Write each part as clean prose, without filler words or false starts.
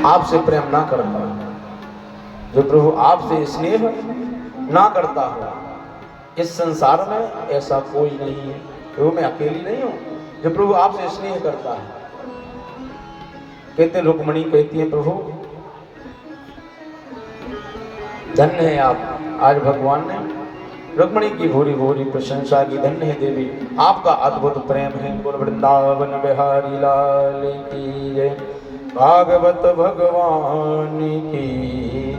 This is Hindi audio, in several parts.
आपसे प्रेम ना करता, जो प्रभु आपसे स्नेह ना करता हो, इस संसार में ऐसा कोई नहीं है। प्रभु मैं अकेली नहीं हूं जो प्रभु आपसे स्नेह करता है। कहते रुक्मणी कहती है प्रभु धन्य है आप। आज भगवान ने रुक्मणी की भूरी भूरी प्रशंसा की। धन्य है देवी, आपका अद्भुत प्रेम है। बोल वृंदावन बिहारी लाल की जय, भागवत भगवान की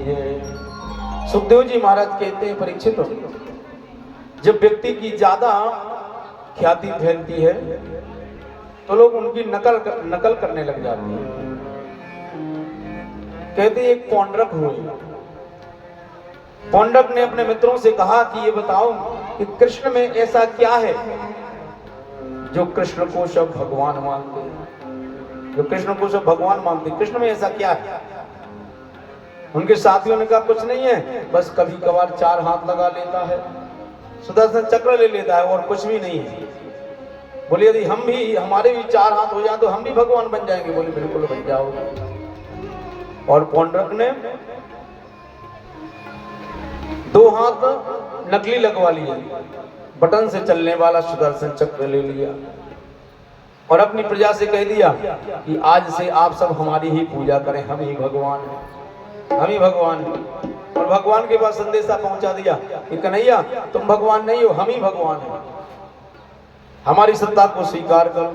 जय। सुखदेव जी महाराज कहते हैं परीक्षित हो, जब व्यक्ति की ज्यादा ख्याति फैलती है तो लोग उनकी नकल करने लग जाते हैं। कहते एक पौंड्रक हुए, पौंड्रक ने अपने मित्रों से कहा कि ये बताओ कि कृष्ण में ऐसा क्या है जो कृष्ण को सब भगवान मानते हैं, जो कृष्ण को सब भगवान मानते हैं, कृष्ण में ऐसा क्या है। उनके साथियों ने कहा कुछ नहीं है, बस कभी कभार 4 हाथ लगा लेता है, सुदर्शन चक्र ले लेता है और कुछ भी नहीं है। बोले यदि हम भी, हमारे भी 4 हाथ हो जाए तो हम भी भगवान बन जाएंगे। बोले बिल्कुल बन जाओगे। और पौंड्रक ने 2 हाथ नकली लगवा लिए, बटन से चलने वाला सुदर्शन चक्र ले लिया और अपनी प्रजा से कह दिया कि आज से आप सब हमारी ही पूजा करें, हम ही भगवान हैं, हम ही भगवान हैं। और भगवान के पास संदेशा पहुंचा दिया कि कन्हैया तुम भगवान नहीं हो, हम ही भगवान हैं, हमारी सत्ता को स्वीकार करो।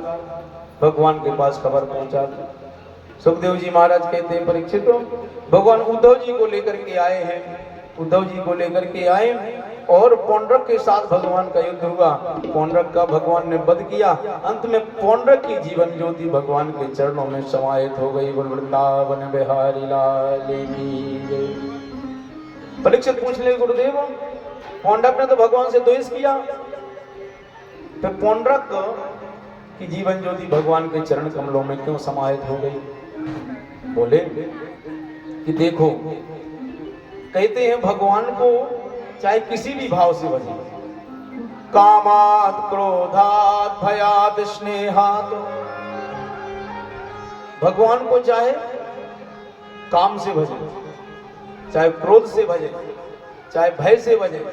भगवान के पास खबर पहुंचा दी। सुखदेव जी महाराज कहते हैं परीक्षित हो, भगवान उद्धव जी को लेकर के आए हैं, उद्धव जी को लेकर के आए और पौंड्रक के साथ भगवान का युद्ध हुआ। पौंड्रक का भगवान ने वध किया। अंत में पौंड्रक की जीवन ज्योति भगवान के चरणों में समाहित हो गई। बोल वृंदावन बिहारी लाल की जय। परीक्षित पूछ ले गुरुदेव, पौंड्रक ने तो भगवान से द्वेष किया, तो पौंड्रक की जीवन ज्योति भगवान के चरण कमलों में क्यों समाहित हो गई। बोले कि देखो, कहते हैं भगवान को चाहे किसी भी भाव से भजे, कामात क्रोधात भयात स्नेहात, भगवान को चाहे काम से भजे, चाहे क्रोध से भजे, चाहे भय से भजे,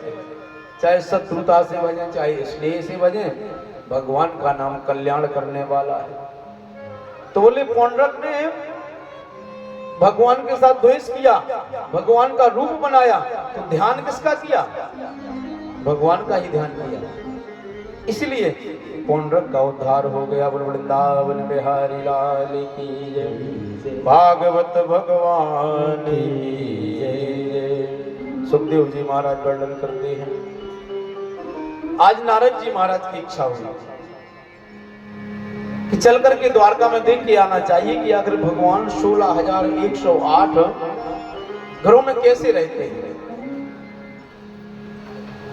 चाहे शत्रुता से भजे, चाहे स्नेह से भजे, भगवान का नाम कल्याण करने वाला है। तो बोले पौंड्रक ने भगवान के साथ द्वेष किया, भगवान का रूप बनाया, तो ध्यान किसका किया, भगवान का ही ध्यान किया, इसलिए पौंड्रक का उद्धार हो गया। वृंदावन बिहारी लाल की जय, भागवत भगवान की जय। सुखदेव जी महाराज वर्णन करते हैं, आज नारद जी महाराज की इच्छा हुई कि चल करके द्वारका में देख के आना चाहिए कि आखिर भगवान 16,108 घरों में कैसे रहते हैं।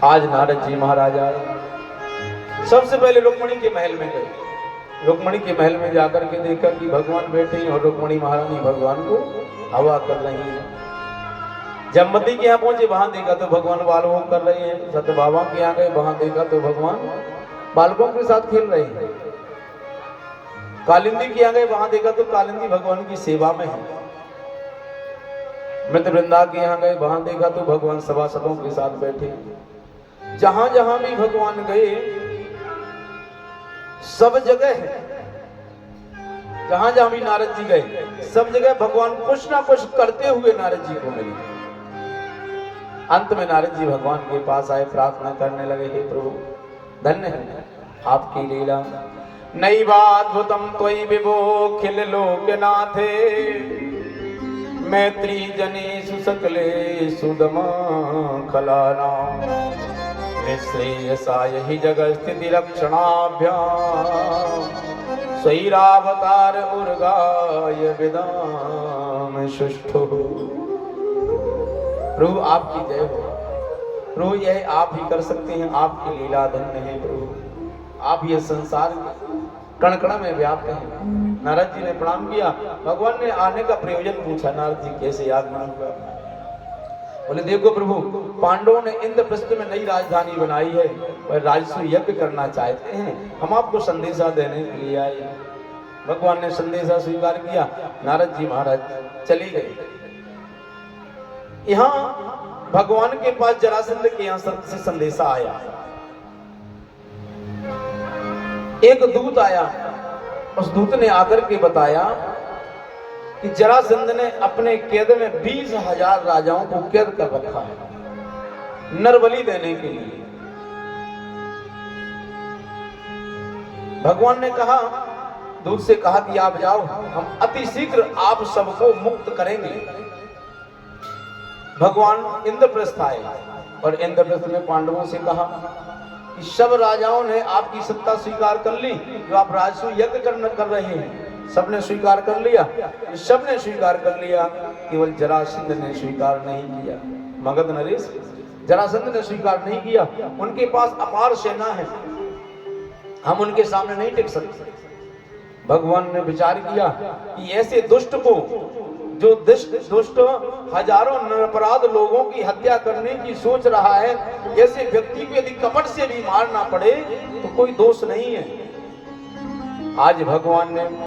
आज नारद जी महाराज आए, सबसे पहले रुक्मणी के महल में गए। रुक्मणी के महल में जाकर के देखा कि भगवान बैठे हैं और रुक्मणी महारानी भगवान को हवा कर रही है। जमवती के यहाँ पहुंचे, वहां देखा तो भगवान बालभोग कर रहे हैं। सत्य बाबा के यहाँ गए, वहां देखा तो भगवान बालकों के साथ खेल रहे हैं। कालिंदी के यहाँ गए, वहां देखा तो कालिंदी भगवान की सेवा में है। मित्र वृंदा के यहाँ गए, वहां देखा तो भगवान सभासदों के साथ बैठे। जहां जहां भी भगवान गए, सब जगह है, जहां जहां भी नारद जी गए, सब जगह भगवान कुछ ना कुछ करते हुए नारद जी को मिले। अंत में नारद जी भगवान के पास आए, प्रार्थना करने लगे, हे प्रभु धन्य है आपकी लीला, नैवाद्भुतम त्वयि विभो खिल लोकनाथे, मैत्री जनेषु सकलेषु दमखलानां, निःश्रेयसाय हि जगत्स्थिति रक्षणाभ्याम्, स्वैरावतार उर्गाय विदाम सुष्ठु। प्रभु आपकी जय हो। प्रभु यह आप ही कर सकते हैं, आपकी लीला धन्य है प्रभु, आप ये संसार कण कण में व्याप्त हैं। नारद जी ने प्रणाम किया, भगवान ने आने का प्रयोजन पूछा, नारद जी कैसे आगमन हुआ। बोले देखो प्रभु, पांडवों ने इंद्रप्रस्थ में नई राजधानी बनाई है और राजस्व यज्ञ करना चाहते हैं, हम आपको संदेशा देने के लिए आए। भगवान ने संदेशा स्वीकार किया, नारद जी महाराज चली गए। यहां भगवान के पास जरासंध के यहां से संदेशा आया, एक दूत आया। उस दूत ने आकर के बताया कि जरासंध ने अपने कैद में 20,000 राजाओं को कैद कर रखा है नरबली देने के लिए। भगवान ने कहा, दूत से कहा कि आप जाओ, हम अति शीघ्र आप सबको मुक्त करेंगे। भगवान इंद्रप्रस्थ आए और इंद्रप्रस्थ में पांडवों से कहा कि सब राजाओं ने आपकी सत्ता स्वीकार कर ली, जो आप राजसू यज्ञ कर रहे हैं, सबने स्वीकार कर लिया, सबने स्वीकार कर लिया, केवल जरासंध ने स्वीकार नहीं किया। मगध नरेश जरासंध ने स्वीकार नहीं किया। उनके पास अपार सेना है, हम उनके सामने नहीं टिक सकते। भगवान ने विचार किया कि ऐसे दुष्ट को, जो दुष्ट हजारों निरपराध लोगों की हत्या करने की सोच रहा है, ऐसे व्यक्ति को यदि कपट से भी मारना पड़े तो कोई दोष नहीं है। आज भगवान ने